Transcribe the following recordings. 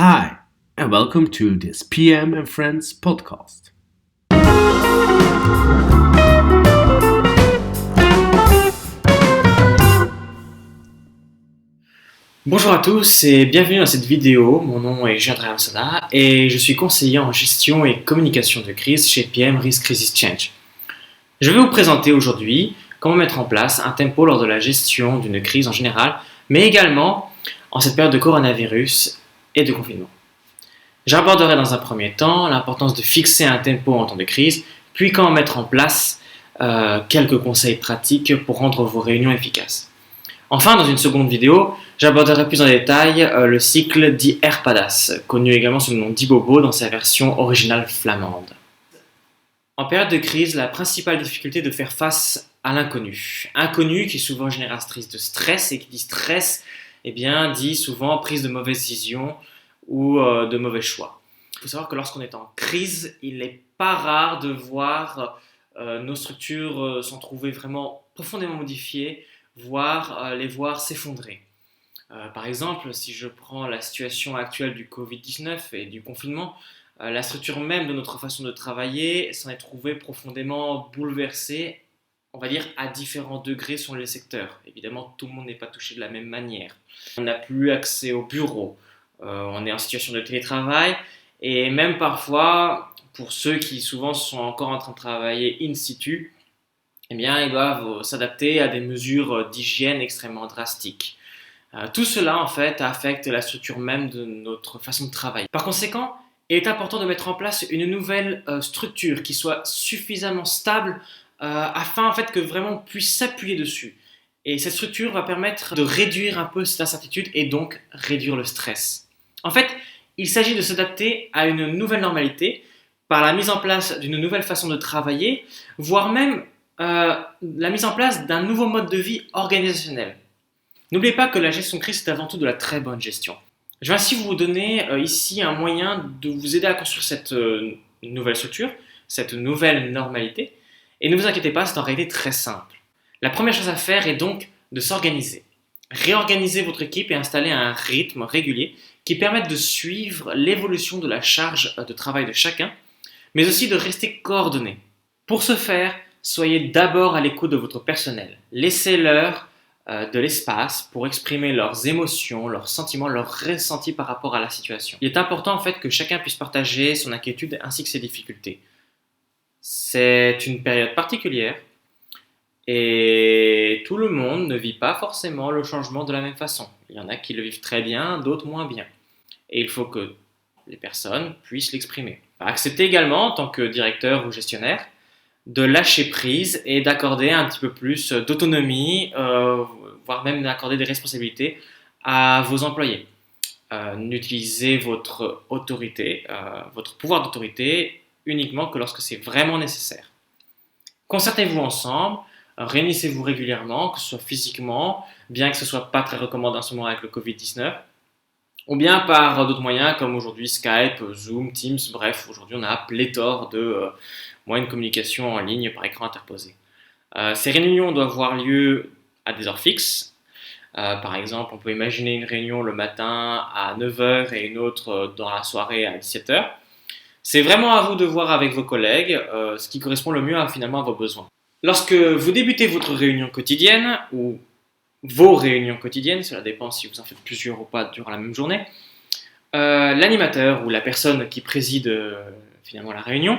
Hi, and welcome to this PM and Friends podcast. Bonjour à tous et bienvenue dans cette vidéo. Mon nom est Jadra Sada et je suis conseiller en gestion et communication de crise chez PM Risk Crisis Change. Je vais vous présenter aujourd'hui comment mettre en place un tempo lors de la gestion d'une crise en général, mais également en cette période de coronavirus et de confinement. J'aborderai dans un premier temps l'importance de fixer un tempo en temps de crise, puis comment mettre en place quelques conseils pratiques pour rendre vos réunions efficaces. Enfin, dans une seconde vidéo, j'aborderai plus en détail le cycle dit RPADAS, connu également sous le nom d'Ibobo dans sa version originale flamande. En période de crise, la principale difficulté est de faire face à l'inconnu. Inconnu qui est souvent génératrice de stress, et qui dit stress, dit souvent prise de mauvaises décisions ou de mauvais choix. Il faut savoir que lorsqu'on est en crise, il n'est pas rare de voir nos structures s'en trouver vraiment profondément modifiées, voire les voir s'effondrer. Par exemple, si je prends la situation actuelle du Covid-19 et du confinement, la structure même de notre façon de travailler s'en est trouvée profondément bouleversée, on va dire à différents degrés selon les secteurs. Évidemment, tout le monde n'est pas touché de la même manière. On n'a plus accès au bureau, on est en situation de télétravail, et même parfois, pour ceux qui souvent sont encore en train de travailler in situ, ils doivent s'adapter à des mesures d'hygiène extrêmement drastiques. Tout cela, en fait, affecte la structure même de notre façon de travailler. Par conséquent, il est important de mettre en place une nouvelle structure qui soit suffisamment stable afin en fait, que vraiment on puisse s'appuyer dessus. Et cette structure va permettre de réduire un peu cette incertitude et donc réduire le stress. En fait, il s'agit de s'adapter à une nouvelle normalité par la mise en place d'une nouvelle façon de travailler, voire même la mise en place d'un nouveau mode de vie organisationnel. N'oubliez pas que la gestion de crise, c'est avant tout de la très bonne gestion. Je vais ainsi vous donner ici un moyen de vous aider à construire cette nouvelle structure, cette nouvelle normalité. Et ne vous inquiétez pas, c'est en réalité très simple. La première chose à faire est donc de s'organiser. Réorganiser votre équipe et installer un rythme régulier qui permette de suivre l'évolution de la charge de travail de chacun, mais aussi de rester coordonné. Pour ce faire, soyez d'abord à l'écoute de votre personnel. Laissez-leur de l'espace pour exprimer leurs émotions, leurs sentiments, leurs ressentis par rapport à la situation. Il est important en fait que chacun puisse partager son inquiétude ainsi que ses difficultés. C'est une période particulière et tout le monde ne vit pas forcément le changement de la même façon. Il y en a qui le vivent très bien, d'autres moins bien. Et il faut que les personnes puissent l'exprimer. Acceptez également, en tant que directeur ou gestionnaire, de lâcher prise et d'accorder un petit peu plus d'autonomie, voire même d'accorder des responsabilités à vos employés. N'utilisez votre autorité, votre pouvoir d'autorité uniquement que lorsque c'est vraiment nécessaire. Concertez-vous ensemble, réunissez-vous régulièrement, que ce soit physiquement, bien que ce ne soit pas très recommandé en ce moment avec le Covid-19, ou bien par d'autres moyens comme aujourd'hui Skype, Zoom, Teams, bref, aujourd'hui on a pléthore de moyens de communication en ligne par écran interposé. Ces réunions doivent avoir lieu à des heures fixes. Par exemple, on peut imaginer une réunion le matin à 9h et une autre dans la soirée à 17h. C'est vraiment à vous de voir avec vos collègues ce qui correspond le mieux finalement à vos besoins. Lorsque vous débutez votre réunion quotidienne ou vos réunions quotidiennes, cela dépend si vous en faites plusieurs ou pas durant la même journée, l'animateur ou la personne qui préside finalement la réunion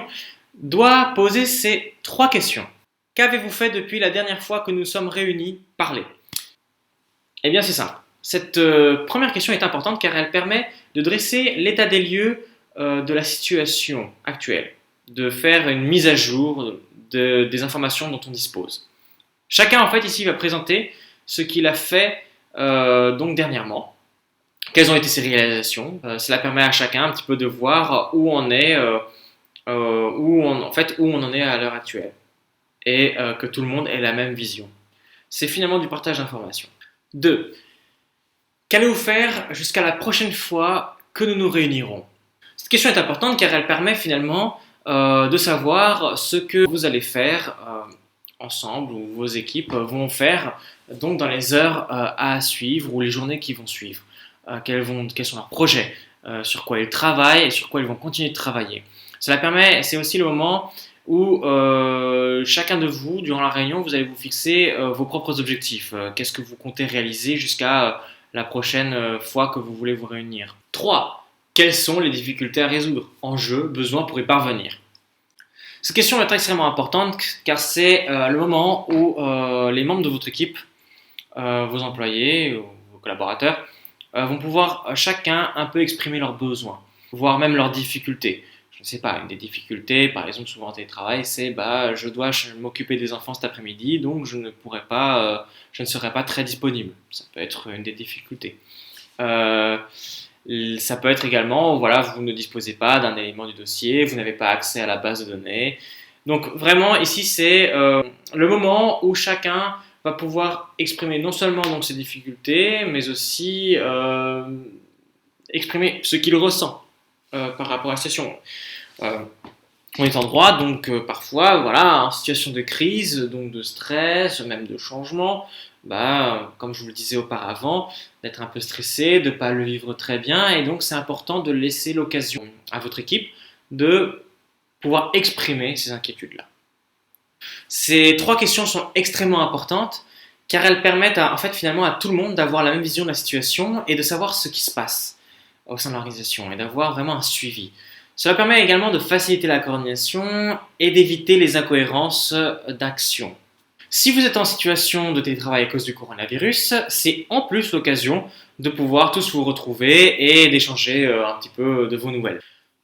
doit poser ces 3 questions. Qu'avez-vous fait depuis la dernière fois que nous sommes réunis parler ? Eh bien c'est simple. Cette première question est importante car elle permet de dresser l'état des lieux de la situation actuelle, de faire une mise à jour des informations dont on dispose. Chacun en fait ici va présenter ce qu'il a fait donc dernièrement, quelles ont été ses réalisations. Cela permet à chacun un petit peu de voir où on est, où on en est à l'heure actuelle et que tout le monde ait la même vision. C'est finalement du partage d'informations. 2. Qu'allez-vous faire jusqu'à la prochaine fois que nous nous réunirons ? Cette question est importante car elle permet finalement de savoir ce que vous allez faire ensemble ou vos équipes vont faire donc dans les heures à suivre ou les journées qui vont suivre. Quels sont leurs projets, sur quoi ils travaillent et sur quoi ils vont continuer de travailler. C'est aussi le moment où chacun de vous, durant la réunion, vous allez vous fixer vos propres objectifs. Qu'est-ce que vous comptez réaliser jusqu'à la prochaine fois que vous voulez vous réunir. 3. Quelles sont les difficultés à résoudre? Enjeux, besoins pour y parvenir. Cette question est extrêmement importante car c'est le moment où les membres de votre équipe, vos employés, vos collaborateurs, vont pouvoir chacun un peu exprimer leurs besoins, voire même leurs difficultés. Je ne sais pas, une des difficultés, par exemple souvent en télétravail, c'est je dois m'occuper des enfants cet après-midi, donc je ne serai pas très disponible. Ça peut être une des difficultés. Ça peut être également, voilà, vous ne disposez pas d'un élément du dossier, vous n'avez pas accès à la base de données. Donc vraiment ici c'est le moment où chacun va pouvoir exprimer non seulement donc ses difficultés, mais aussi exprimer ce qu'il ressent par rapport à la situation. On est en droit, donc parfois, voilà, en situation de crise, donc de stress, même de changement, comme je vous le disais auparavant, d'être un peu stressé, de ne pas le vivre très bien, et donc c'est important de laisser l'occasion à votre équipe de pouvoir exprimer ces inquiétudes-là. Ces 3 questions sont extrêmement importantes car elles permettent finalement à tout le monde d'avoir la même vision de la situation et de savoir ce qui se passe au sein de l'organisation et d'avoir vraiment un suivi. Cela permet également de faciliter la coordination et d'éviter les incohérences d'action. Si vous êtes en situation de télétravail à cause du coronavirus, c'est en plus l'occasion de pouvoir tous vous retrouver et d'échanger un petit peu de vos nouvelles.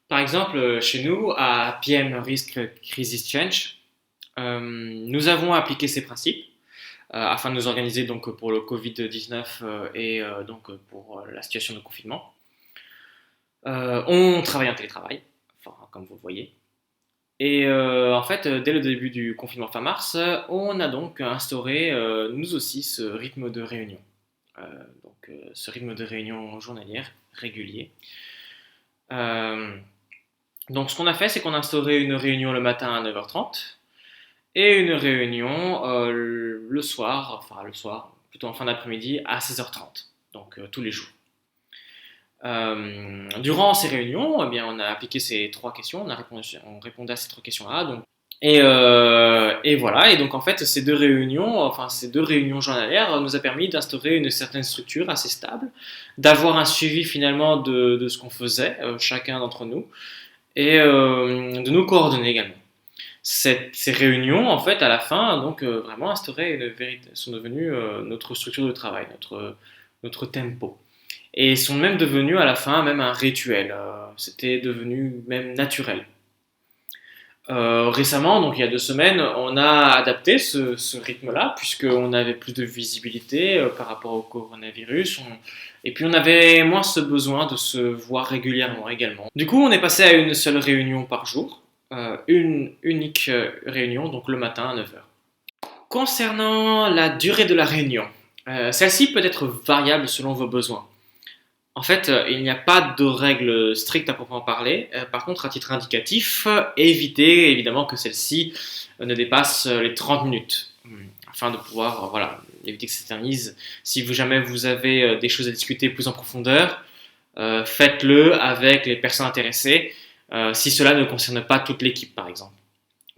Par exemple, chez nous, à PM Risk Crisis Change, nous avons appliqué ces principes afin de nous organiser donc, pour le Covid-19 et donc pour la situation de confinement. On travaille en télétravail, comme vous le voyez. Et dès le début du confinement fin mars, on a donc instauré, nous aussi, ce rythme de réunion. Ce rythme de réunion journalière, régulier. Donc ce qu'on a fait, c'est qu'on a instauré une réunion le matin à 9h30 et une réunion le soir, plutôt en fin d'après-midi à 16h30, donc tous les jours. Durant ces réunions, eh bien, on a appliqué ces 3 questions, on répondait à ces 3 questions-là. Et voilà, et donc en fait ces deux réunions journalières nous a permis d'instaurer une certaine structure assez stable, d'avoir un suivi finalement de ce qu'on faisait, chacun d'entre nous, et de nous coordonner également. Ces réunions, en fait, à la fin, donc vraiment sont devenues notre structure de travail, notre tempo. Et sont même devenues à la fin même un rituel. C'était devenu même naturel. Récemment, donc il y a 2 semaines, on a adapté ce rythme-là, puisqu'on avait plus de visibilité par rapport au coronavirus, et puis on avait moins ce besoin de se voir régulièrement également. Du coup, on est passé à une seule réunion par jour, une unique réunion, donc le matin à 9h. Concernant la durée de la réunion, celle-ci peut être variable selon vos besoins. En fait, il n'y a pas de règle stricte à proprement parler. Par contre, à titre indicatif, évitez évidemment que celle-ci ne dépasse les 30 minutes afin de pouvoir éviter que ça s'éternise. Si jamais vous avez des choses à discuter plus en profondeur, faites-le avec les personnes intéressées si cela ne concerne pas toute l'équipe par exemple.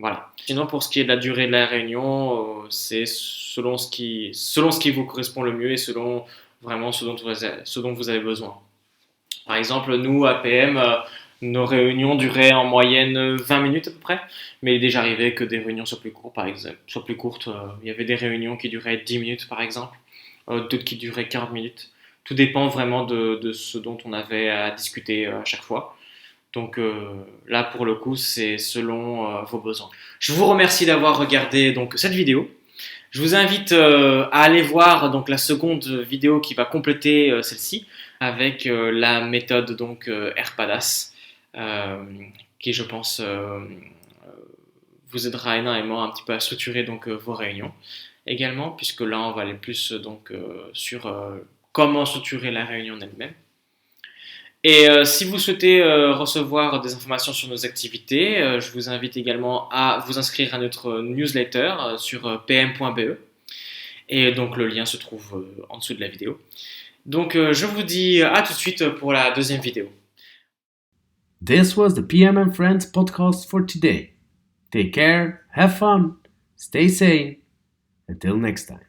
Voilà. Sinon, pour ce qui est de la durée de la réunion, c'est selon ce qui vous correspond le mieux et selon vraiment ce dont vous avez besoin. Par exemple, nous, à PM, nos réunions duraient en moyenne 20 minutes à peu près, mais il est déjà arrivé que des réunions soient plus courtes, par exemple. Il y avait des réunions qui duraient 10 minutes, par exemple, d'autres qui duraient 40 minutes. Tout dépend vraiment de ce dont on avait à discuter à chaque fois. Donc là, pour le coup, c'est selon vos besoins. Je vous remercie d'avoir regardé donc, cette vidéo. Je vous invite à aller voir donc la seconde vidéo qui va compléter celle-ci avec la méthode donc RPADAS qui je pense vous aidera énormément un petit peu à structurer donc vos réunions également, puisque là on va aller plus donc sur comment structurer la réunion elle-même. Et si vous souhaitez recevoir des informations sur nos activités, je vous invite également à vous inscrire à notre newsletter sur pm.be. Et donc le lien se trouve en dessous de la vidéo. Donc je vous dis à tout de suite pour la deuxième vidéo. This was the PM and Friends podcast for today. Take care, have fun, stay sane. Until next time.